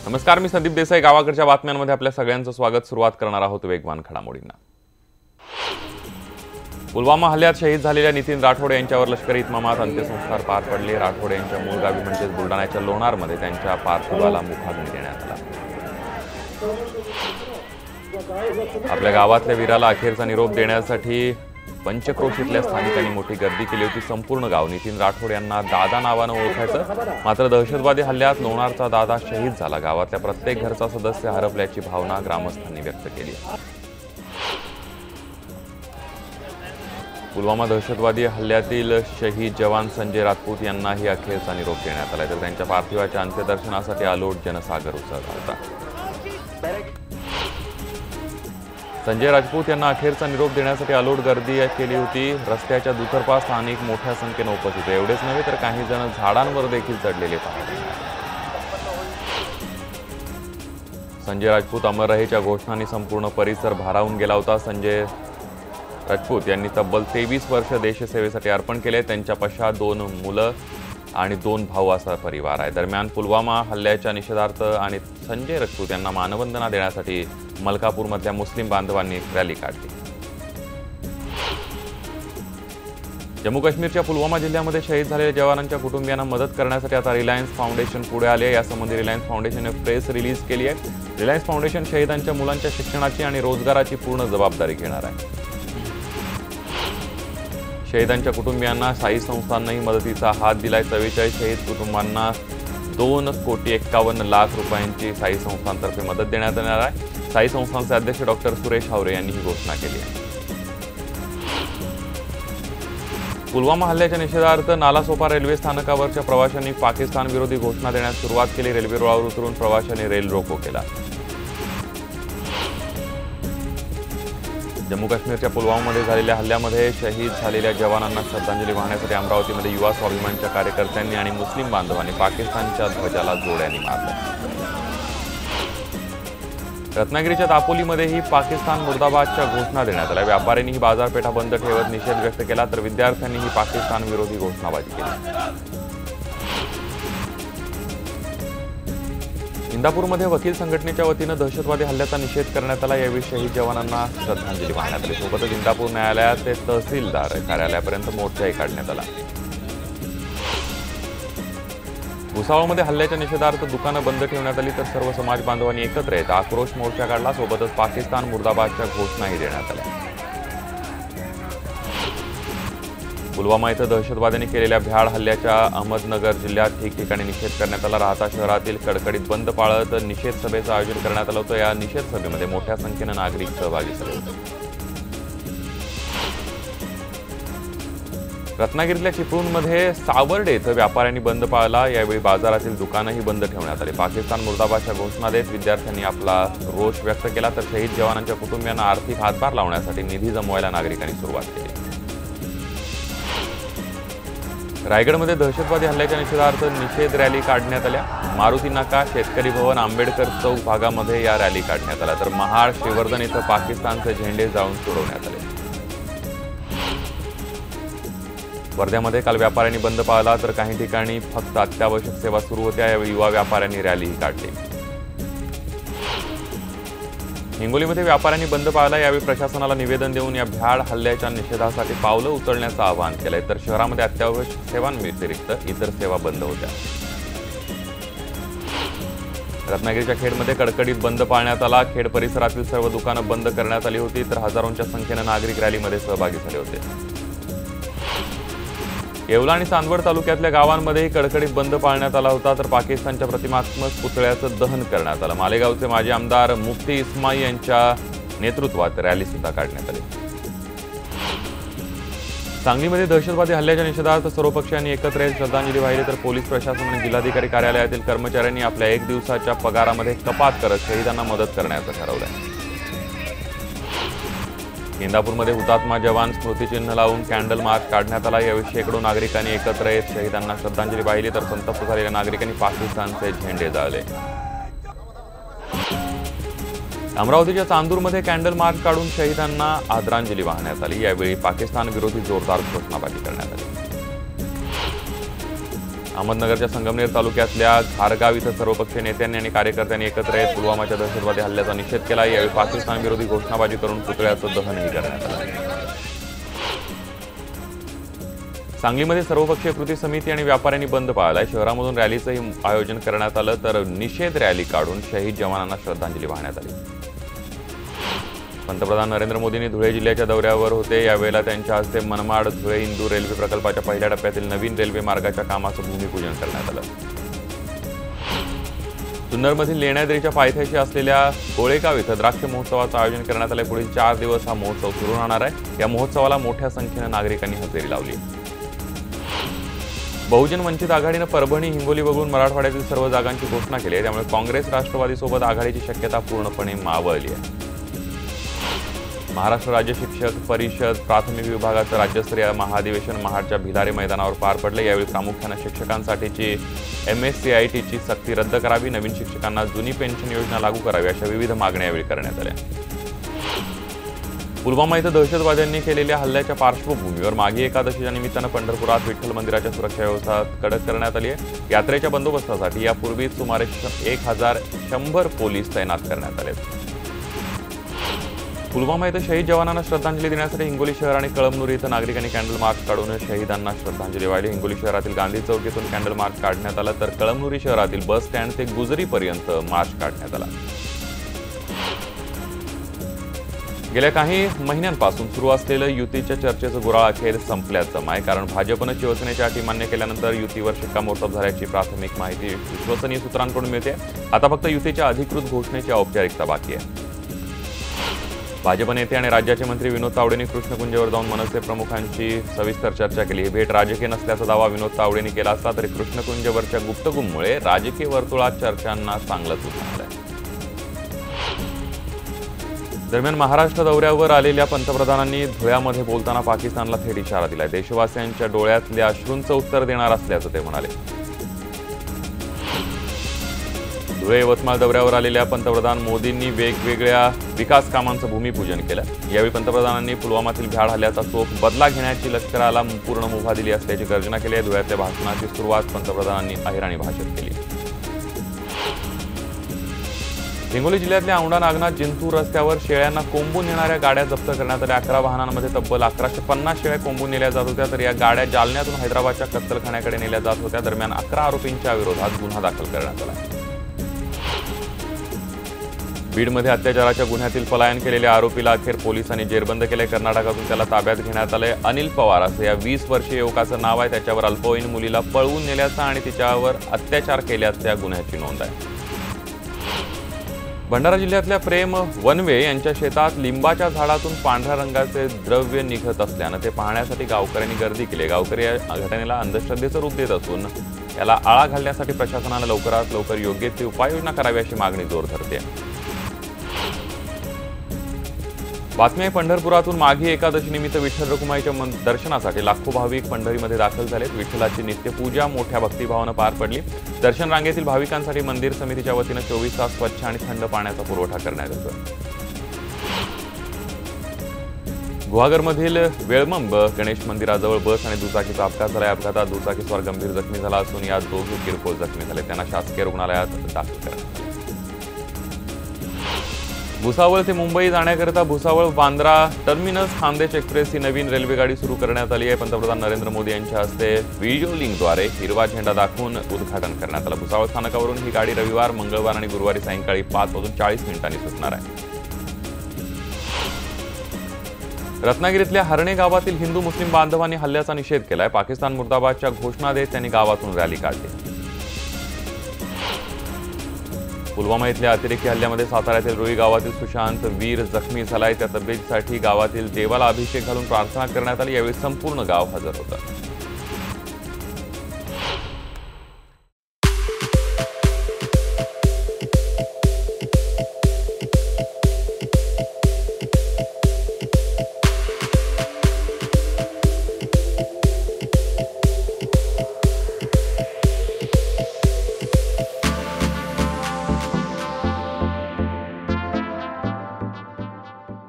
नमस्कार, मी संदीप देसाई. गावाकडच्या बातम्यांमध्ये आपल्या सगळ्यांचं स्वागत. सुरुवात करणार आहोत वेगवान घडामोडींना. पुलवामा हल्ल्यात शहीद झालेल्या नितीन राठोडे यांच्यावर लष्करी इतमामात अंत्यसंस्कार पार पडले. राठोडे यांच्या मूळ गावी म्हणजेच बुलढाण्याच्या लोणारमध्ये त्यांच्या पार्थिवाला मुखाग्नी देण्यात आला. आपल्या गावातल्या वीराला अखेरचा निरोप देण्यासाठी पंचक्रोशीतल्या स्थानिकांनी मोठी गर्दी केली होती. संपूर्ण गाव नितीन राठोड यांना दादा नावानं ओळखायचं. मात्र दहशतवादी हल्ल्यात लोणारचा दादा शहीद झाला. गावातल्या प्रत्येक घरचा सदस्य हरपल्याची भावना ग्रामस्थांनी व्यक्त केली. पुलवामा दहशतवादी हल्ल्यातील शहीद जवान संजय राजपूत यांनाही अखेरचा निरोप देण्यात आला. तर त्यांच्या पार्थिवाच्या अंत्यदर्शनासाठी अलोट जनसागर उसळला होता. संजय राजपूत यांना अखेरचा निरोप देण्यासाठी अलोट गर्दी केली होती. रस्त्याच्या दुतर्फा स्थानिक मोठ्या संख्येने उपस्थित होते. एवढेच नव्हे तर काही जण झाडांवर देखील चढलेले पाहिले. संजय राजपूत अमर रहेच्या घोषणांनी संपूर्ण परिसर भारावून गेला होता. संजय राजपूत यांनी तब्बल 23 वर्ष देशसेवेसाठी अर्पण केले. त्यांच्या पश्चात 2 मुलं आणि 2 भाऊ असा परिवार आहे. दरम्यान पुलवामा हल्ल्याच्या निषेधार्थ आणि संजय राजपूत यांना मानवंदना देण्यासाठी मलकापूरमधल्या मुस्लिम बांधवांनी रॅली काढली. जम्मू काश्मीरच्या पुलवामा जिल्ह्यामध्ये शहीद झालेल्या जवानांच्या कुटुंबियांना मदत करण्यासाठी आता रिलायन्स फाउंडेशन पुढे आले. यासंबंधी रिलायन्स फाउंडेशनने प्रेस रिलीज केली आहे. रिलायन्स फाउंडेशन शहीदांच्या मुलांच्या शिक्षणाची आणि रोजगाराची पूर्ण जबाबदारी घेणार आहे. शहीदांच्या कुटुंबियांना साई संस्थांनाही मदतीचा हात दिलाय. 44 शहीद कुटुंबांना 2,51,00,000 रुपयांची साई संस्थांतर्फे मदत देण्यात येणार आहे. साई संस्थानचे अध्यक्ष डॉक्टर सुरेश हावरे यांनी ही घोषणा केली आहे. पुलवामा हल्ल्याच्या निषेधार्थ नालासोपा रेल्वे स्थानकावरच्या प्रवाशांनी पाकिस्तान विरोधी घोषणा देण्यास सुरुवात केली. रेल्वे रुळावर उतरून प्रवाशांनी रेल रोको केला. जम्मू काश्मीरच्या पुलवामामध्ये झालेल्या हल्ल्यामध्ये शहीद झालेल्या जवानांना श्रद्धांजली वाहण्यासाठी अमरावतीमध्ये युवा स्वाभिमानच्या कार्यकर्त्यांनी आणि मुस्लिम बांधवांनी पाकिस्तानच्या ध्वजाला जोड्यांनी मारलं. रत्नागिरीच्या दापोलीमध्येही पाकिस्तान मुर्दाबादच्या घोषणा देण्यात आल्या. व्यापाऱ्यांनीही बाजारपेठा बंद ठेवत निषेध व्यक्त केला. तर विद्यार्थ्यांनीही पाकिस्तान विरोधी घोषणाबाजी केली. इंदापूरमध्ये वकील संघटनेच्या वतीनं दहशतवादी हल्ल्याचा निषेध करण्यात आला. यावेळी शहीद जवानांना श्रद्धांजली वाहण्यात आली. सोबतच इंदापूर न्यायालयात ते तहसीलदार कार्यालयापर्यंत मोर्चाही काढण्यात आला. भुसावळमध्ये हल्ल्याच्या निषेधार्थ दुकानं बंद ठेवण्यात आली. तर सर्व समाज बांधवांनी एकत्र येत आक्रोश मोर्चा काढला. सोबतच पाकिस्तान मुर्दाबादच्या घोषणाही देण्यात आल्या. पुलवामा इथं दहशतवाद्यांनी केलेल्या भ्याड हल्ल्याच्या अहमदनगर जिल्ह्यात ठिकठिकाणी निषेध करण्यात आला. राहता शहरातील कडकडीत बंद पाळत निषेध सभेचं आयोजन करण्यात आलं होतं. या निषेध सभेमध्ये मोठ्या संख्येनं नागरिक सहभागी झाले होते. रत्नागिरीतल्या चिपळूणमध्ये सावर्डे इथं व्यापाऱ्यांनी बंद पाळला. यावेळी बाजारातील दुकानंही बंद ठेवण्यात आली. पाकिस्तान मुर्दाबादच्या घोषणा देत विद्यार्थ्यांनी आपला रोष व्यक्त केला. तर शहीद जवानांच्या कुटुंबियांना आर्थिक हातभार लावण्यासाठी निधी जमवायला नागरिकांनी सुरुवात केली. रायगडमध्ये दहशतवादी हल्ल्याच्या निषेधार्थ निषेध रॅली काढण्यात आल्या. मारुती नाका, शेतकरी भवन, आंबेडकर चौक भागामध्ये या रॅली काढण्यात आल्या. तर महाड, श्रीवर्धन इथं पाकिस्तानचे झेंडे जाळून सोडवण्यात आले. वर्ध्यामध्ये काल व्यापाऱ्यांनी बंद पाळला. तर काही ठिकाणी फक्त अत्यावश्यक सेवा सुरू होत्या. यावेळी युवा व्यापाऱ्यांनी रॅलीही काढली. हिंगोलीमध्ये व्यापाऱ्यांनी बंद पाळला. यावेळी प्रशासनाला निवेदन देऊन या भ्याड हल्ल्याच्या निषेधासाठी पावलं उचलण्याचं आवाहन केलंय. तर शहरामध्ये अत्यावश्यक सेवांव्यतिरिक्त इतर सेवा बंद होत्या. रत्नागिरीच्या खेडमध्ये कडकडीत बंद पाळण्यात आला. खेड परिसरातील सर्व दुकानं बंद करण्यात आली होती. तर हजारोंच्या संख्येनं नागरिक रॅलीमध्ये सहभागी झाले होते. येवला आणि चांदवड तालुक्यातल्या गावांमध्येही कडकडीत बंद पाळण्यात आला होता. तर पाकिस्तानच्या प्रतिमात्मक पुतळ्याचं दहन करण्यात आलं. मालेगावचे माजी आमदार मुफ्ती इस्माई यांच्या नेतृत्वात रॅली सुद्धा काढण्यात आली. सांगलीमध्ये दहशतवादी हल्ल्याच्या निषेधार्थ सर्वपक्षीयांनी एकत्र येत श्रद्धांजली वाहिली. तर पोलीस प्रशासन आणि जिल्हाधिकारी कार्यालयातील कर्मचाऱ्यांनी आपल्या 1 दिवसाच्या पगारामध्ये कपात करत शहीदांना मदत करण्याचं ठरवलं. इंदापूरमध्ये हुतात्मा जवान स्मृतिचिन्ह लावून कॅन्डल मार्च काढण्यात आला. यावेळी शेकडो नागरिकांनी एकत्र येत शहीदांना श्रद्धांजली वाहिली. तर संतप्त झालेल्या नागरिकांनी पाकिस्तानचे झेंडे जाळले. अमरावतीच्या चांदूरमध्ये कॅन्डल मार्च काढून शहीदांना आदरांजली वाहण्यात आली. यावेळी पाकिस्तान विरोधी जोरदार घोषणाबाजी करण्यात आली. अहमदनगरच्या संगमनेर तालुक्यातल्या घारगाव इथं सर्वपक्षीय नेत्यांनी आणि कार्यकर्त्यांनी एकत्र येत पुलवामाच्या दहशतवादी हल्ल्याचा निषेध केला। यावेळी पाकिस्तान विरोधी घोषणाबाजी करून पुतळ्याचं दहनही करण्यात आलं। सांगलीमध्ये सर्वपक्षीय कृती समिती आणि व्यापाऱ्यांनी बंद पाळलाय। शहरामधून रॅलीचंही आयोजन करण्यात आलं, तर निषेध रॅली काढून शहीद जवानांना श्रद्धांजली वाहण्यात आली। पंतप्रधान नरेंद्र मोदींनी धुळे जिल्ह्याच्या दौऱ्यावर होते। यावेळेला त्यांच्या हस्ते मनमाड धुळे इंदूर रेल्वे प्रकल्पाच्या पहिल्या टप्प्यातील नवीन रेल्वे मार्गाच्या कामाचं भूमिपूजन करण्यात आलं। जुन्नरमधील लेण्याद्रीच्या पायथ्याशी असलेल्या गोळेगाव इथं द्राक्ष महोत्सवाचं आयोजन करण्यात आलं। पुढील 4 दिवस हा महोत्सव सुरू राहणार आहे। या महोत्सवाला मोठ्या संख्येनं नागरिकांनी हजेरी लावली। बहुजन वंचित आघाडीनं परभणी हिंगोली वगळून मराठवाड्यातील सर्व जागांची घोषणा केली आहे। त्यामुळे काँग्रेस राष्ट्रवादीसोबत आघाडीची शक्यता पूर्णपणे मावळली आहे। महाराष्ट्र राज्य शिक्षक परिषद प्राथमिक विभागाचं राज्यस्तरीय महाअधिवेशन महाडच्या भिलारे मैदानावर पार पडले। यावेळी प्रामुख्याने शिक्षकांसाठीची MSCITची सक्ती रद्द करावी, नवीन शिक्षकांना जुनी पेन्शन योजना लागू करावी अशा विविध मागण्या यावेळी करण्यात आल्या। पुलवामा इथं दहशतवाद्यांनी केलेल्या हल्ल्याच्या पार्श्वभूमीवर माघी एकादशीच्या निमित्तानं पंढरपुरात विठ्ठल मंदिराच्या सुरक्षा व्यवस्था कडक करण्यात आली आहे। यात्रेच्या बंदोबस्तासाठी यापूर्वीच सुमारे 1100 पोलीस तैनात करण्यात आले। पुलवामा इथं शहीद जवानांना श्रद्धांजली देण्यासाठी हिंगोली शहर आणि कळमनुरी इथं नागरिकांनी कॅन्डल मार्च काढून शहीदांना श्रद्धांजली वाहिली। हिंगोली शहरातील गांधी चौकीतून कॅन्डल मार्च काढण्यात आला, तर कळमनुरी शहरातील बस स्टँड ते गुजरीपर्यंत मार्च काढण्यात आला। गेल्या काही महिन्यांपासून सुरू असलेलं युतीच्या चर्चेचं गुराळ अखेर संपल्याचं आहे। कारण भाजपनं शिवसेनेच्या अटी मान्य केल्यानंतर युतीवर शिक्कामोर्तब झाल्याची प्राथमिक माहिती विश्वसनीय सूत्रांकडून मिळते। आता फक्त युतीच्या अधिकृत घोषणेची औपचारिकता बाकी आहे। भाजप नेते आणि राज्याचे मंत्री विनोद तावडेंनी कृष्णकुंजवर जाऊन मनसे प्रमुखांची सविस्तर चर्चा केली। ही भेट राजकीय नसल्याचा दावा विनोद तावडेंनी केला असला तरी कृष्णकुंजवरच्या गुप्तगुममुळे राजकीय वर्तुळात चर्चांना चांगलंच उधाण आलंय। दरम्यान महाराष्ट्र दौऱ्यावर आलेल्या पंतप्रधानांनी धुळ्यामध्ये बोलताना पाकिस्तानला थेट इशारा दिलाय। देशवासियांच्या डोळ्यातल्या अश्रूंचं उत्तर देणार असल्याचं ते म्हणाले। धुळे यवतमाळ दौऱ्यावर आलेल्या पंतप्रधान मोदींनी वेगवेगळ्या विकास कामांचं भूमिपूजन केलं। यावेळी पंतप्रधानांनी पुलवामातील भ्याड हल्ल्याचा चोख बदला घेण्याची लष्कराला पूर्ण मुभा दिली असल्याची गर्जना केली आहे। धुळ्यातल्या भाषणाची सुरुवात पंतप्रधानांनी अहिराणी भाषेत केली। हिंगोली जिल्ह्यातल्या औंढा नागनाथ जिंतूर रस्त्यावर शेळ्यांना कोंबून नेणाऱ्या गाड्या जप्त करण्यात आल्या। 11 वाहनांमध्ये तब्बल 1150 शेळ्या कोंबून नेल्या जात होत्या, तर या गाड्या जालन्यातून हैदराबादच्या कत्तलखान्याकडे नेल्या जात होत्या। दरम्यान 11 आरोपींच्या विरोधात गुन्हा दाखल करण्यात आला। बीडमध्ये अत्याचाराच्या गुन्ह्यातील पलायन केलेल्या आरोपीला अखेर पोलिसांनी जेरबंद केले। कर्नाटकातून त्याला ताब्यात घेण्यात आले। अनिल पवार असं या 20 वर्षीय युवकाचं नाव आहे। त्याच्यावर अल्पवयीन मुलीला पळवून नेल्याचा आणि तिच्यावर अत्याचार केल्याच्या गुन्ह्याची नोंद आहे। भंडारा जिल्ह्यातल्या प्रेम वनवे यांच्या शेतात लिंबाच्या झाडातून पांढऱ्या रंगाचे द्रव्य निघत असल्यानं ते पाहण्यासाठी गावकऱ्यांनी गर्दी केली। गावकरी या घटनेला अंधश्रद्धेचं रूप देत असून याला आळा घालण्यासाठी प्रशासनानं लवकरात लवकर योग्य ती उपाययोजना करावी अशी मागणी जोर धरते। बातमी आहे पंढरपुरातून माघी एकादशी निमित्त विठ्ठल रखुमाईच्या दर्शनासाठी लाखो भाविक पंढरीमध्ये दाखल झालेत। विठ्ठलाची नित्यपूजा मोठ्या भक्तिभावानं पार पडली। दर्शन रांगेतील भाविकांसाठी मंदिर समितीच्या वतीनं 24 तास स्वच्छ आणि थंड पाण्याचा पुरवठा करण्यात येतो। गुहागरमधील वेळमंब गणेश मंदिराजवळ बस आणि दुचाकीचा अपघात झाला। अपघातात दुचाकीस्वार गंभीर जखमी झाला असून यात दोघे किरकोळ जखमी झाले। त्यांना शासकीय रुग्णालयात दाखल करण्यात आले। भुसावळ ते मुंबई जाण्याकरिता भुसावळ बांद्रा टर्मिनस खानदेश एक्सप्रेस ही नवीन रेल्वेगाडी सुरू करण्यात आली आहे। पंतप्रधान नरेंद्र मोदी यांच्या हस्ते व्हिडिओ लिंकद्वारे हिरवा झेंडा दाखवून उद्घाटन करण्यात आलं। भुसावळ स्थानकावरून ही गाडी रविवार, मंगळवार आणि गुरुवारी सायंकाळी 5:40 सुटणार आहे। रत्नागिरीतल्या हरणे गावातील हिंदू मुस्लिम बांधवांनी हल्ल्याचा निषेध केलाय। पाकिस्तान मुर्दाबादच्या घोषणा देत त्यांनी गावातून रॅली काढली। पुलवामा इथल्या अतिरेकी हल्ल्यामध्ये साताऱ्यातील रुई गावातील सुशांत वीर जखमी झालाय। त्या तब्येतीसाठी गावातील देवाला अभिषेक घालून प्रार्थना करण्यात आली। यावेळी संपूर्ण गाव हजर होतं।